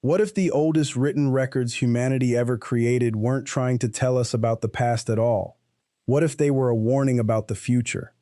What if the oldest written records humanity ever created weren't trying to tell us about the past at all? What if they were a warning about the future?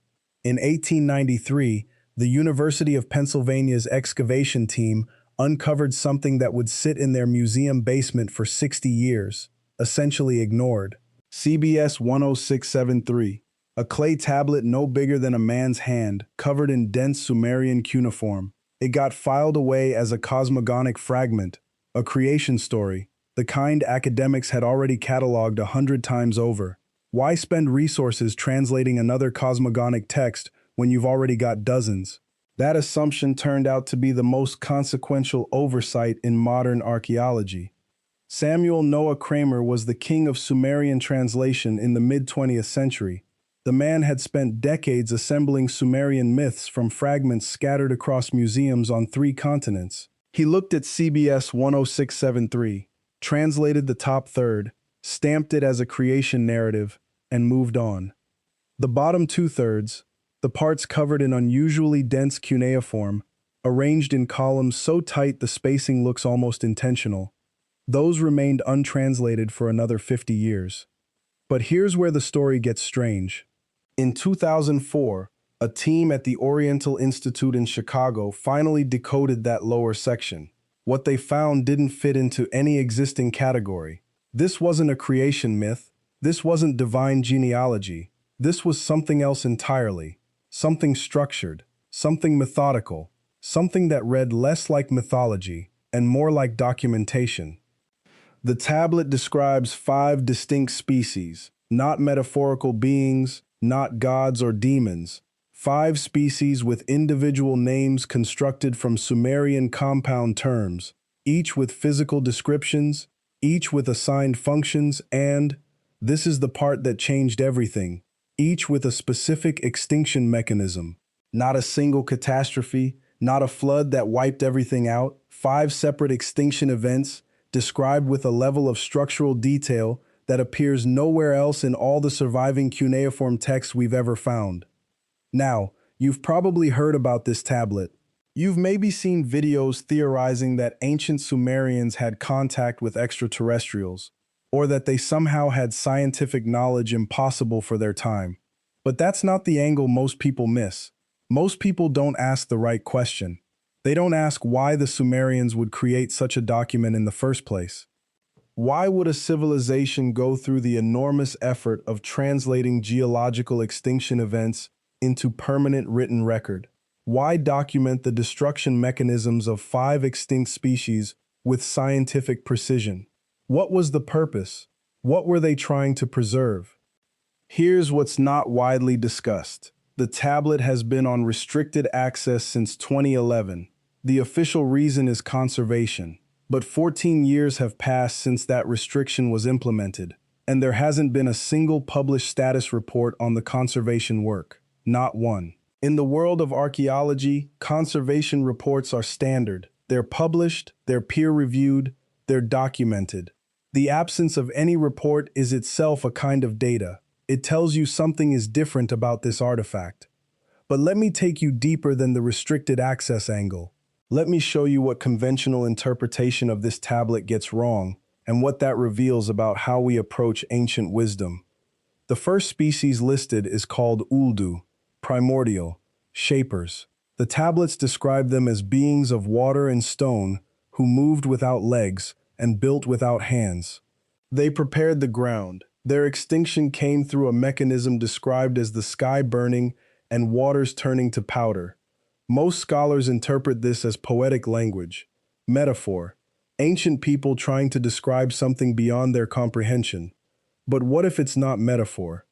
In 1893, the University of Pennsylvania's excavation team uncovered something that would sit in their museum basement for 60 years, essentially ignored. CBS 10673, a clay tablet no bigger than a man's hand, covered in dense Sumerian cuneiform. It got filed away as a cosmogonic fragment, a creation story, the kind academics had already cataloged 100 times over. Why spend resources translating another cosmogonic text when you've already got dozens? That assumption turned out to be the most consequential oversight in modern archaeology. Samuel Noah Kramer was the king of Sumerian translation in the mid-20th century. The man had spent decades assembling Sumerian myths from fragments scattered across museums on 3 continents. He looked at CBS 10673, translated the top third, stamped it as a creation narrative, and moved on. The bottom 2/3, the parts covered in unusually dense cuneiform, arranged in columns so tight the spacing looks almost intentional, those remained untranslated for another 50 years. But here's where the story gets strange. In 2004, a team at the Oriental Institute in Chicago finally decoded that lower section. What they found didn't fit into any existing category. This wasn't a creation myth. This wasn't divine genealogy. This was something else entirely. Something structured, something methodical, something that read less like mythology and more like documentation. The tablet describes 5 distinct species, not metaphorical beings, not gods or demons. 5 species with individual names constructed from Sumerian compound terms, each with physical descriptions, each with assigned functions, and, this is the part that changed everything, each with a specific extinction mechanism. Not a single catastrophe, not a flood that wiped everything out, 5 separate extinction events described with a level of structural detail that appears nowhere else in all the surviving cuneiform texts we've ever found. Now, you've probably heard about this tablet. You've maybe seen videos theorizing that ancient Sumerians had contact with extraterrestrials, or that they somehow had scientific knowledge impossible for their time. But that's not the angle most people miss. Most people don't ask the right question. They don't ask why the Sumerians would create such a document in the first place. Why would a civilization go through the enormous effort of translating geological extinction events into permanent written record? Why document the destruction mechanisms of 5 extinct species with scientific precision? What was the purpose? What were they trying to preserve? Here's what's not widely discussed. The tablet has been on restricted access since 2011. The official reason is conservation. But 14 years have passed since that restriction was implemented, and there hasn't been a single published status report on the conservation work. Not one. In the world of archaeology, conservation reports are standard. They're published, they're peer-reviewed, they're documented. The absence of any report is itself a kind of data. It tells you something is different about this artifact. But let me take you deeper than the restricted access angle. Let me show you what conventional interpretation of this tablet gets wrong and what that reveals about how we approach ancient wisdom. The first species listed is called Uldu, primordial, shapers. The tablets describe them as beings of water and stone who moved without legs and built without hands. They prepared the ground. Their extinction came through a mechanism described as the sky burning and waters turning to powder. Most scholars interpret this as poetic language, metaphor, ancient people trying to describe something beyond their comprehension. But what if it's not metaphor?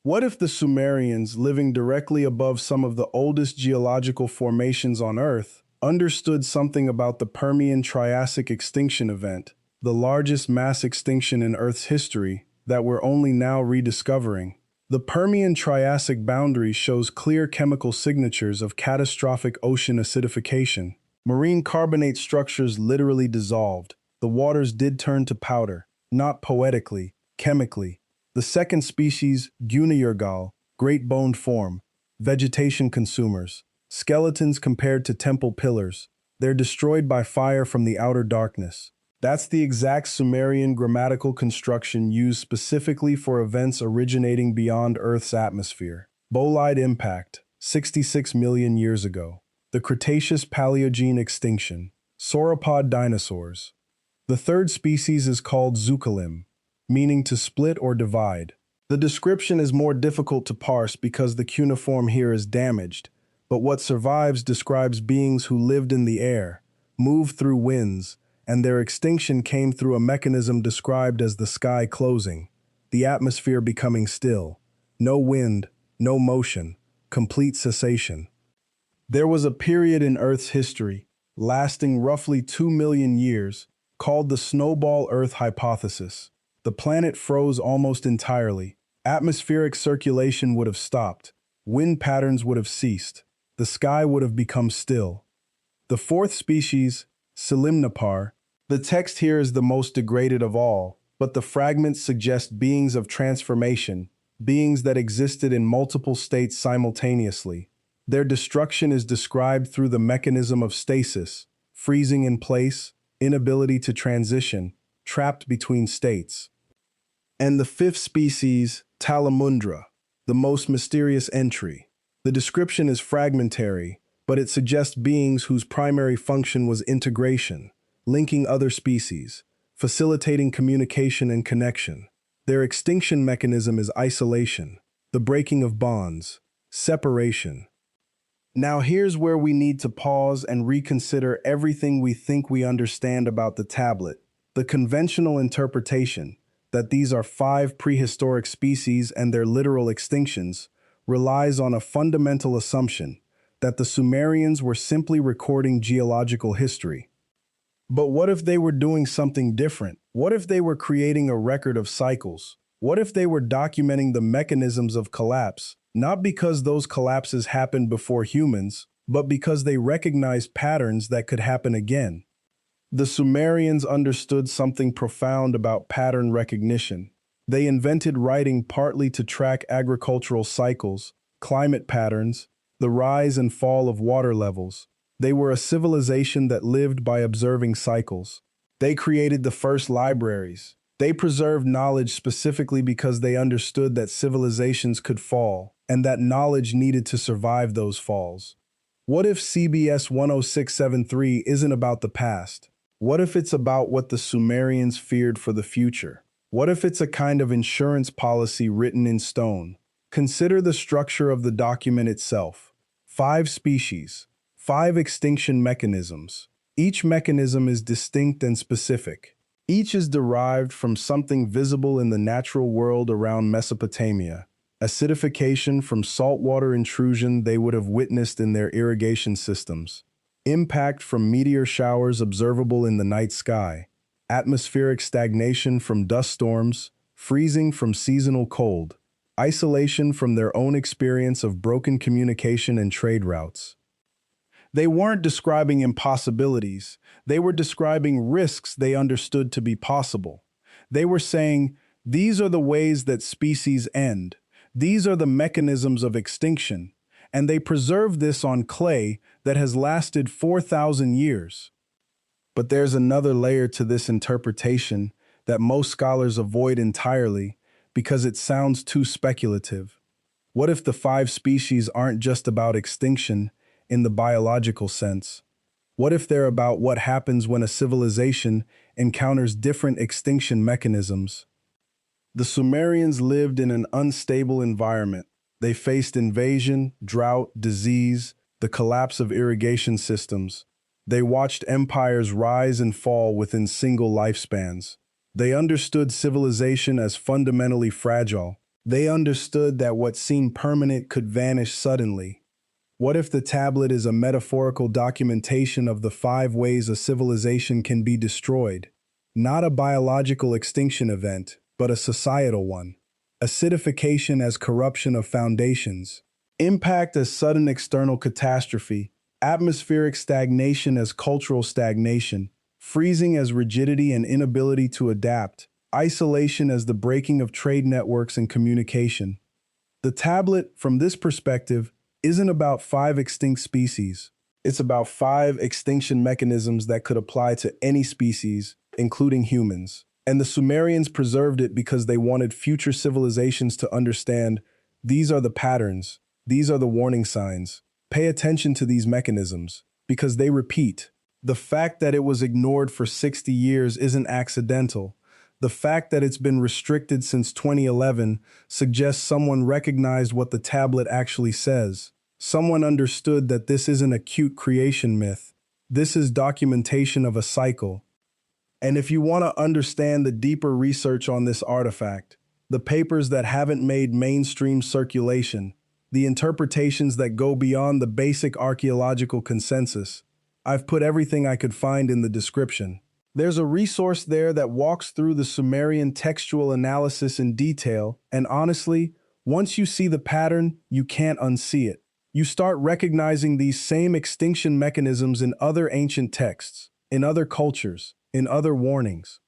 What if the Sumerians, living directly above some of the oldest geological formations on Earth, understood something about the Permian-Triassic extinction event, the largest mass extinction in Earth's history that we're only now rediscovering? The Permian-Triassic boundary shows clear chemical signatures of catastrophic ocean acidification. Marine carbonate structures literally dissolved. The waters did turn to powder, not poetically, chemically. The second species, Gunayurgal, great boned form, vegetation consumers, skeletons compared to temple pillars. They're destroyed by fire from the outer darkness. That's the exact Sumerian grammatical construction used specifically for events originating beyond Earth's atmosphere. Bolide impact, 66 million years ago. The Cretaceous-Paleogene extinction. Sauropod dinosaurs. The third species is called zookalim, meaning to split or divide. The description is more difficult to parse because the cuneiform here is damaged, but what survives describes beings who lived in the air, moved through winds, and their extinction came through a mechanism described as the sky closing, the atmosphere becoming still. No wind, no motion, complete cessation. There was a period in Earth's history, lasting roughly 2 million years, called the Snowball Earth hypothesis. The planet froze almost entirely. Atmospheric circulation would have stopped. Wind patterns would have ceased. The sky would have become still. The fourth species, Selimnapar, the text here is the most degraded of all, but the fragments suggest beings of transformation, beings that existed in multiple states simultaneously. Their destruction is described through the mechanism of stasis, freezing in place, inability to transition, trapped between states. And the fifth species, Talamundra, the most mysterious entry. The description is fragmentary, but it suggests beings whose primary function was integration, linking other species, facilitating communication and connection. Their extinction mechanism is isolation, the breaking of bonds, separation. Now here's where we need to pause and reconsider everything we think we understand about the tablet. The conventional interpretation, that these are 5 prehistoric species and their literal extinctions, relies on a fundamental assumption that the Sumerians were simply recording geological history. But what if they were doing something different? What if they were creating a record of cycles? What if they were documenting the mechanisms of collapse, not because those collapses happened before humans, but because they recognized patterns that could happen again? The Sumerians understood something profound about pattern recognition. They invented writing partly to track agricultural cycles, climate patterns, the rise and fall of water levels. They were a civilization that lived by observing cycles. They created the first libraries. They preserved knowledge specifically because they understood that civilizations could fall, and that knowledge needed to survive those falls. What if CBS 10673 isn't about the past? What if it's about what the Sumerians feared for the future? What if it's a kind of insurance policy written in stone? Consider the structure of the document itself. 5 species, 5 extinction mechanisms. Each mechanism is distinct and specific. Each is derived from something visible in the natural world around Mesopotamia. Acidification from saltwater intrusion they would have witnessed in their irrigation systems. Impact from meteor showers observable in the night sky. Atmospheric stagnation from dust storms. Freezing from seasonal cold. Isolation from their own experience of broken communication and trade routes. They weren't describing impossibilities. They were describing risks they understood to be possible. They were saying, these are the ways that species end. These are the mechanisms of extinction. And they preserved this on clay that has lasted 4,000 years. But there's another layer to this interpretation that most scholars avoid entirely because it sounds too speculative. What if the 5 species aren't just about extinction in the biological sense? What if they're about what happens when a civilization encounters different extinction mechanisms? The Sumerians lived in an unstable environment. They faced invasion, drought, disease, the collapse of irrigation systems. They watched empires rise and fall within single lifespans. They understood civilization as fundamentally fragile. They understood that what seemed permanent could vanish suddenly. What if the tablet is a metaphorical documentation of the 5 ways a civilization can be destroyed? Not a biological extinction event, but a societal one. Acidification as corruption of foundations. Impact as sudden external catastrophe. Atmospheric stagnation as cultural stagnation. Freezing as rigidity and inability to adapt. Isolation as the breaking of trade networks and communication. The tablet, from this perspective, isn't about 5 extinct species. It's about 5 extinction mechanisms that could apply to any species, including humans. And the Sumerians preserved it because they wanted future civilizations to understand these are the patterns, these are the warning signs. Pay attention to these mechanisms because they repeat. The fact that it was ignored for 60 years isn't accidental. The fact that it's been restricted since 2011 suggests someone recognized what the tablet actually says. Someone understood that this isn't a cute creation myth. This is documentation of a cycle. And if you want to understand the deeper research on this artifact, the papers that haven't made mainstream circulation, the interpretations that go beyond the basic archaeological consensus, I've put everything I could find in the description. There's a resource there that walks through the Sumerian textual analysis in detail, and honestly, once you see the pattern, you can't unsee it. You start recognizing these same extinction mechanisms in other ancient texts, in other cultures, in other warnings.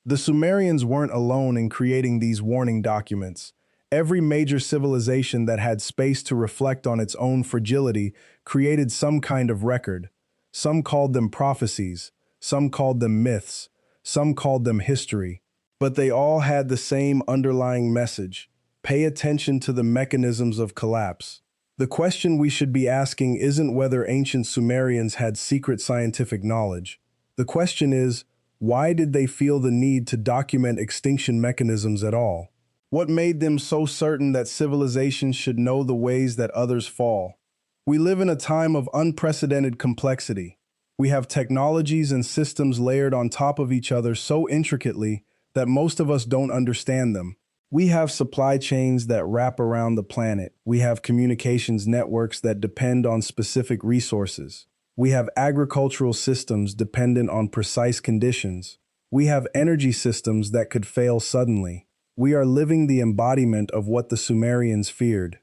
The Sumerians weren't alone in creating these warning documents. Every major civilization that had space to reflect on its own fragility created some kind of record. Some called them prophecies, some called them myths, some called them history. But they all had the same underlying message: pay attention to the mechanisms of collapse. The question we should be asking isn't whether ancient Sumerians had secret scientific knowledge. The question is, why did they feel the need to document extinction mechanisms at all? What made them so certain that civilizations should know the ways that others fall? We live in a time of unprecedented complexity. We have technologies and systems layered on top of each other so intricately that most of us don't understand them. We have supply chains that wrap around the planet. We have communications networks that depend on specific resources. We have agricultural systems dependent on precise conditions. We have energy systems that could fail suddenly. We are living the embodiment of what the Sumerians feared.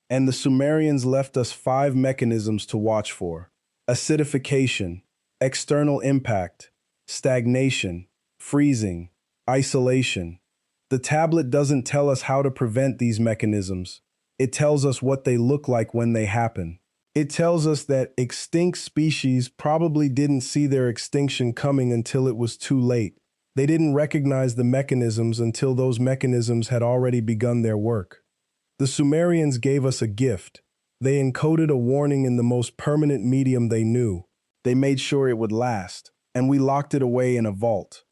And the Sumerians left us 5 mechanisms to watch for: acidification, external impact, stagnation, freezing, isolation. The tablet doesn't tell us how to prevent these mechanisms. It tells us what they look like when they happen. It tells us that extinct species probably didn't see their extinction coming until it was too late. They didn't recognize the mechanisms until those mechanisms had already begun their work. The Sumerians gave us a gift. They encoded a warning in the most permanent medium they knew. They made sure it would last, and we locked it away in a vault.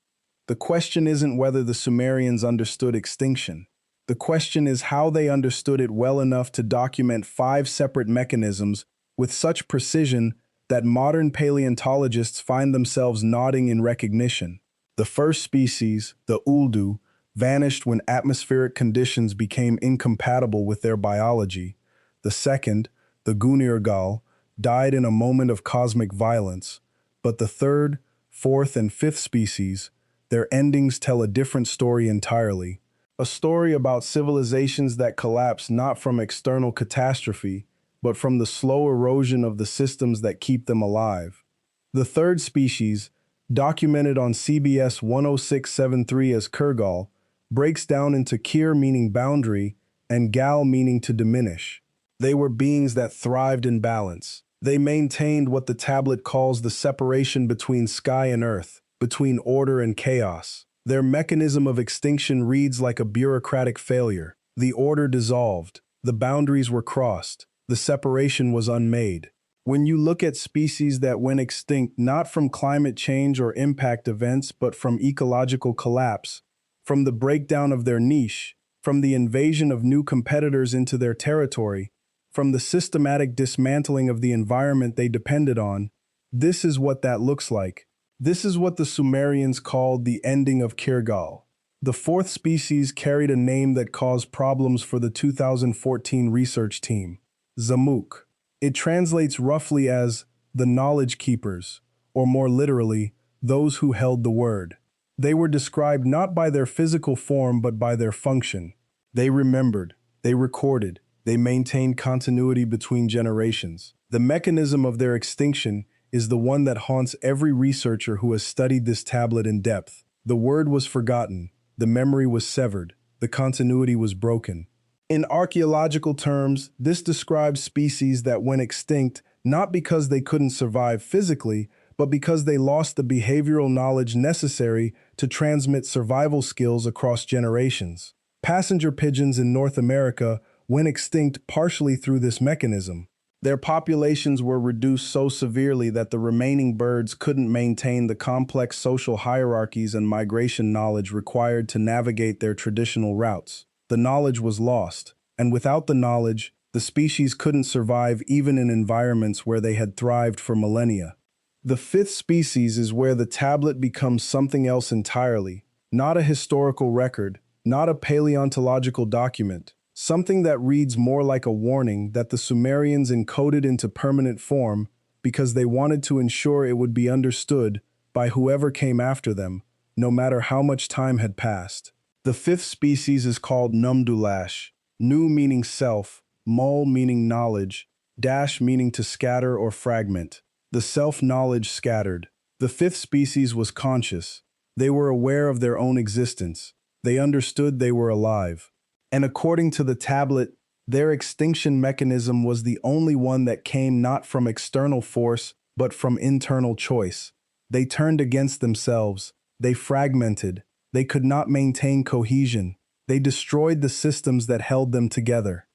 The question isn't whether the Sumerians understood extinction. The question is how they understood it well enough to document 5 separate mechanisms with such precision that modern paleontologists find themselves nodding in recognition. The first species, the Uldu, vanished when atmospheric conditions became incompatible with their biology. The second, the Gunirgal, died in a moment of cosmic violence. But the third, fourth, and fifth species, their endings tell a different story entirely. A story about civilizations that collapse not from external catastrophe, but from the slow erosion of the systems that keep them alive. The third species, documented on CBS 10673 as Kurgal, breaks down into Kir meaning boundary and Gal meaning to diminish. They were beings that thrived in balance. They maintained what the tablet calls the separation between sky and earth, between order and chaos. Their mechanism of extinction reads like a bureaucratic failure. The order dissolved, the boundaries were crossed, the separation was unmade. When you look at species that went extinct not from climate change or impact events, but from ecological collapse, from the breakdown of their niche, from the invasion of new competitors into their territory, from the systematic dismantling of the environment they depended on, this is what that looks like. This is what the Sumerians called the ending of Kirgal. The fourth species carried a name that caused problems for the 2014 research team, Zamuk. It translates roughly as the knowledge keepers, or more literally, those who held the word. They were described not by their physical form but by their function. They remembered, they recorded, they maintained continuity between generations. The mechanism of their extinction is the one that haunts every researcher who has studied this tablet in depth. The word was forgotten, the memory was severed, the continuity was broken. In archaeological terms, this describes species that went extinct not because they couldn't survive physically, but because they lost the behavioral knowledge necessary to transmit survival skills across generations. Passenger pigeons in North America went extinct partially through this mechanism. Their populations were reduced so severely that the remaining birds couldn't maintain the complex social hierarchies and migration knowledge required to navigate their traditional routes. The knowledge was lost, and without the knowledge, the species couldn't survive even in environments where they had thrived for millennia. The fifth species is where the tablet becomes something else entirely, not a historical record, not a paleontological document, something that reads more like a warning that the Sumerians encoded into permanent form because they wanted to ensure it would be understood by whoever came after them, no matter how much time had passed. The fifth species is called Numdulash, Nu meaning self, Mul meaning knowledge, Dash meaning to scatter or fragment. The self-knowledge scattered. The fifth species was conscious. They were aware of their own existence. They understood they were alive. And according to the tablet, their extinction mechanism was the only one that came not from external force, but from internal choice. They turned against themselves. They fragmented. They could not maintain cohesion. They destroyed the systems that held them together.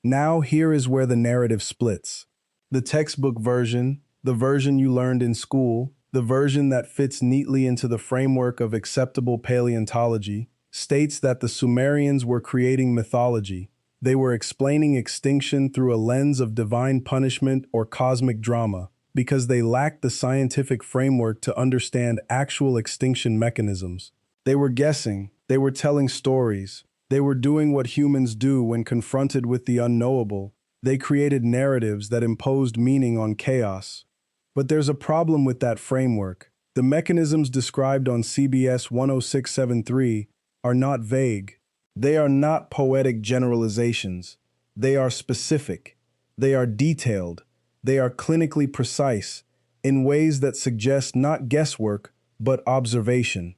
Now here is where the narrative splits. The textbook version, the version you learned in school, the version that fits neatly into the framework of acceptable paleontology, states that the Sumerians were creating mythology. They were explaining extinction through a lens of divine punishment or cosmic drama, because they lacked the scientific framework to understand actual extinction mechanisms. They were guessing, they were telling stories, they were doing what humans do when confronted with the unknowable. They created narratives that imposed meaning on chaos. But there's a problem with that framework. The mechanisms described on CBS 10673 are not vague. They are not poetic generalizations. They are specific. They are detailed. They are clinically precise in ways that suggest not guesswork, but observation.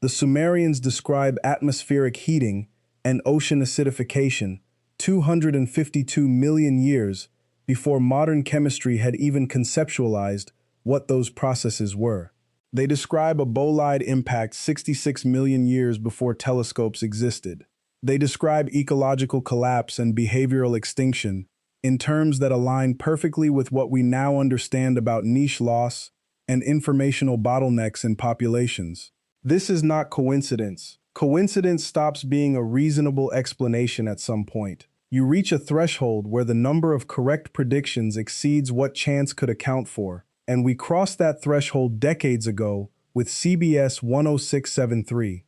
The Sumerians describe atmospheric heating and ocean acidification 252 million years before modern chemistry had even conceptualized what those processes were. They describe a bolide impact 66 million years before telescopes existed. They describe ecological collapse and behavioral extinction in terms that align perfectly with what we now understand about niche loss and informational bottlenecks in populations. This is not coincidence. Coincidence stops being a reasonable explanation at some point. You reach a threshold where the number of correct predictions exceeds what chance could account for, and we crossed that threshold decades ago with CBS 10673.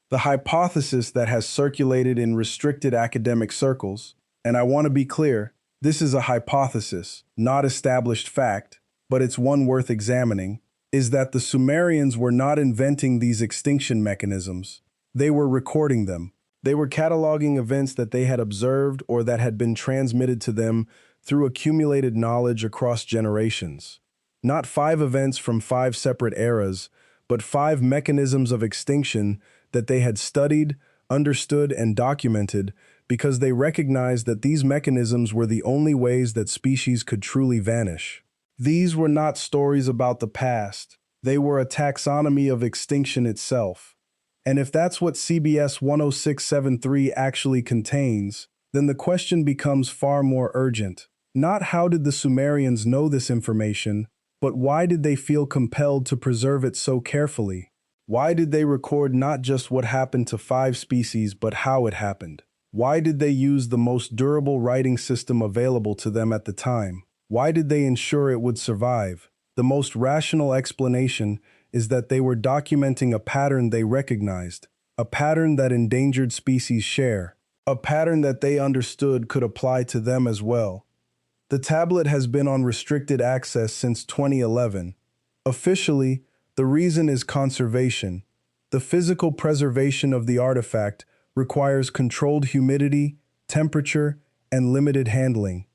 The hypothesis that has circulated in restricted academic circles, and I want to be clear, this is a hypothesis, not established fact, but it's one worth examining, is that the Sumerians were not inventing these extinction mechanisms. They were recording them. They were cataloging events that they had observed or that had been transmitted to them through accumulated knowledge across generations. Not 5 events from 5 separate eras, but 5 mechanisms of extinction that they had studied, understood, and documented because they recognized that these mechanisms were the only ways that species could truly vanish. These were not stories about the past. They were a taxonomy of extinction itself. And if that's what CBS 10673 actually contains, then the question becomes far more urgent. Not how did the Sumerians know this information, but why did they feel compelled to preserve it so carefully? Why did they record not just what happened to 5 species, but how it happened? Why did they use the most durable writing system available to them at the time? Why did they ensure it would survive? The most rational explanation is that they were documenting a pattern they recognized, a pattern that endangered species share, a pattern that they understood could apply to them as well. The tablet has been on restricted access since 2011. Officially, the reason is conservation. The physical preservation of the artifact requires controlled humidity, temperature, and limited handling.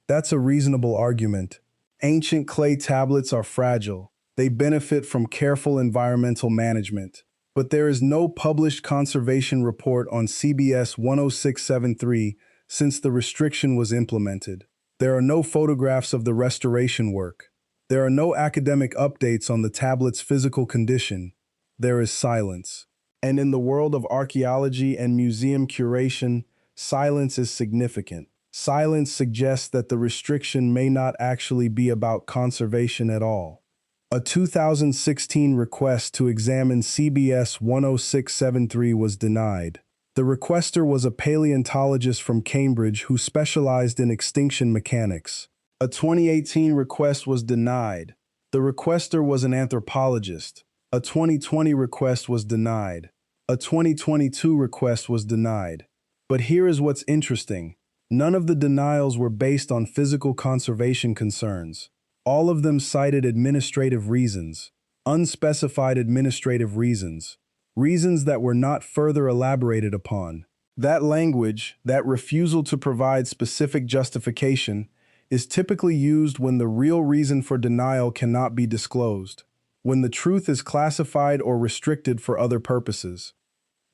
That's a reasonable argument. Ancient clay tablets are fragile. They benefit from careful environmental management. But there is no published conservation report on CBS 10673 since the restriction was implemented. There are no photographs of the restoration work. There are no academic updates on the tablet's physical condition. There is silence. And in the world of archaeology and museum curation, silence is significant. Silence suggests that the restriction may not actually be about conservation at all. A 2016 request to examine CBS 10673 was denied. The requester was a paleontologist from Cambridge who specialized in extinction mechanics. A 2018 request was denied. The requester was an anthropologist. A 2020 request was denied. A 2022 request was denied. But here is what's interesting. None of the denials were based on physical conservation concerns. All of them cited administrative reasons, unspecified administrative reasons, reasons that were not further elaborated upon. That language, that refusal to provide specific justification, is typically used when the real reason for denial cannot be disclosed, when the truth is classified or restricted for other purposes.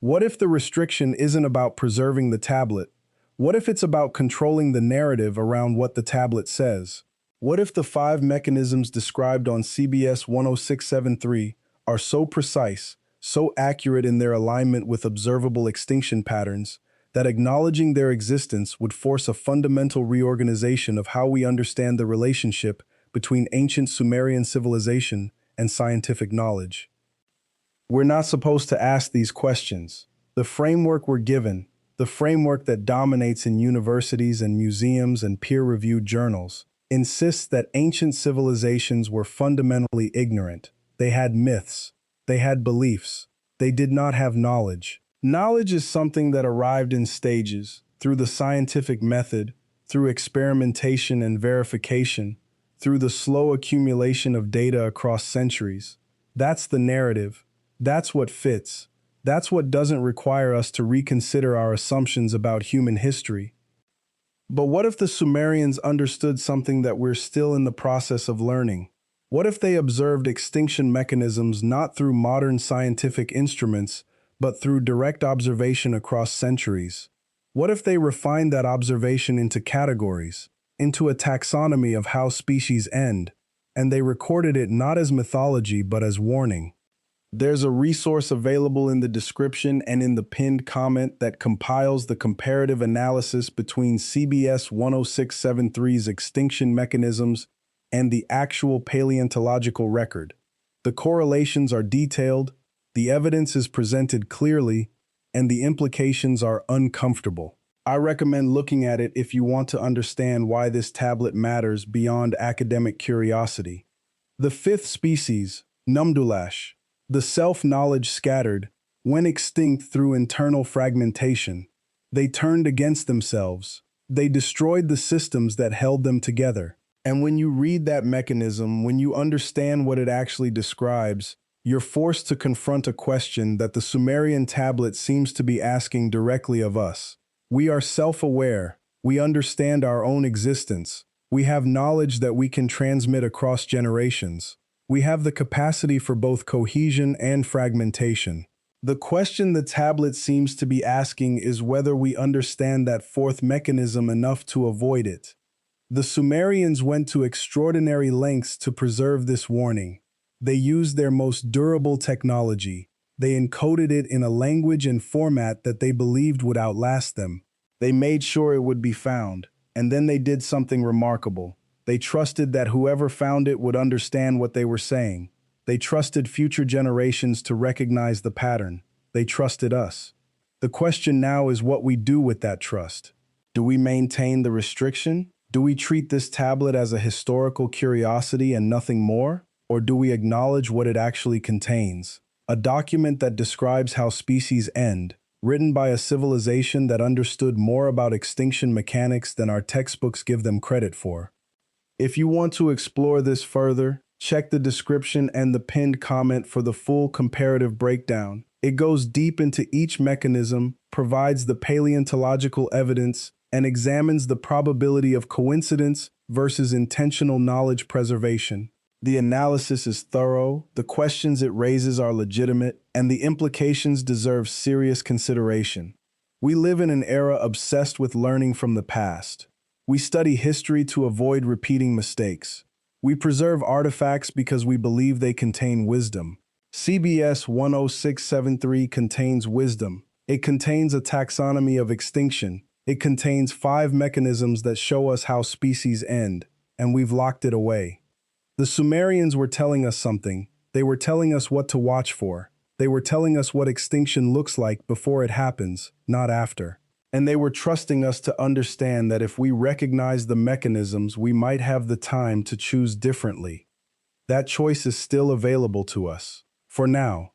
What if the restriction isn't about preserving the tablet? What if it's about controlling the narrative around what the tablet says? What if the 5 mechanisms described on CBS 10673 are so precise, so accurate in their alignment with observable extinction patterns, that acknowledging their existence would force a fundamental reorganization of how we understand the relationship between ancient Sumerian civilization and scientific knowledge? We're not supposed to ask these questions. The framework we're given, the framework that dominates in universities and museums and peer-reviewed journals, insists that ancient civilizations were fundamentally ignorant. They had myths. They had beliefs. They did not have knowledge. Knowledge is something that arrived in stages, through the scientific method, through experimentation and verification, through the slow accumulation of data across centuries. That's the narrative. That's what fits. That's what doesn't require us to reconsider our assumptions about human history. But what if the Sumerians understood something that we're still in the process of learning? What if they observed extinction mechanisms not through modern scientific instruments, but through direct observation across centuries? What if they refined that observation into categories, into a taxonomy of how species end, and they recorded it not as mythology but as warning? There's a resource available in the description and in the pinned comment that compiles the comparative analysis between CBS 10673's extinction mechanisms and the actual paleontological record. The correlations are detailed, the evidence is presented clearly, and the implications are uncomfortable. I recommend looking at it if you want to understand why this tablet matters beyond academic curiosity. The 5th species, Numdulash, the self-knowledge scattered, went extinct through internal fragmentation. They turned against themselves. They destroyed the systems that held them together. And when you read that mechanism, when you understand what it actually describes, you're forced to confront a question that the Sumerian tablet seems to be asking directly of us. We are self-aware. We understand our own existence. We have knowledge that we can transmit across generations. We have the capacity for both cohesion and fragmentation. The question the tablet seems to be asking is whether we understand that 4th mechanism enough to avoid it. The Sumerians went to extraordinary lengths to preserve this warning. They used their most durable technology. They encoded it in a language and format that they believed would outlast them. They made sure it would be found, and then they did something remarkable. They trusted that whoever found it would understand what they were saying. They trusted future generations to recognize the pattern. They trusted us. The question now is what we do with that trust. Do we maintain the restriction? Do we treat this tablet as a historical curiosity and nothing more? Or do we acknowledge what it actually contains? A document that describes how species end, written by a civilization that understood more about extinction mechanics than our textbooks give them credit for. If you want to explore this further, check the description and the pinned comment for the full comparative breakdown. It goes deep into each mechanism, provides the paleontological evidence, and examines the probability of coincidence versus intentional knowledge preservation. The analysis is thorough, the questions it raises are legitimate, and the implications deserve serious consideration. We live in an era obsessed with learning from the past. We study history to avoid repeating mistakes. We preserve artifacts because we believe they contain wisdom. CBS 10673 contains wisdom. It contains a taxonomy of extinction. It contains 5 mechanisms that show us how species end, and we've locked it away. The Sumerians were telling us something. They were telling us what to watch for. They were telling us what extinction looks like before it happens, not after. And they were trusting us to understand that if we recognize the mechanisms, we might have the time to choose differently. That choice is still available to us. For now.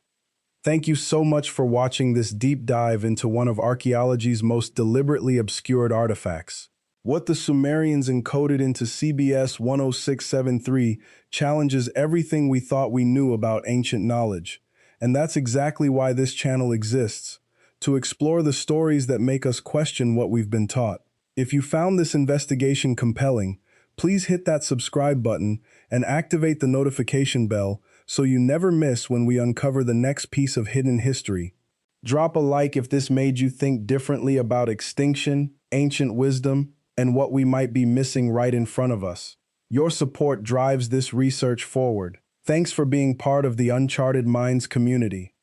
Thank you so much for watching this deep dive into one of archaeology's most deliberately obscured artifacts. What the Sumerians encoded into CBS 10673 challenges everything we thought we knew about ancient knowledge. And that's exactly why this channel exists, to explore the stories that make us question what we've been taught. If you found this investigation compelling, please hit that subscribe button and activate the notification bell so you never miss when we uncover the next piece of hidden history. Drop a like if this made you think differently about extinction, ancient wisdom, and what we might be missing right in front of us. Your support drives this research forward. Thanks for being part of the Uncharted Minds community.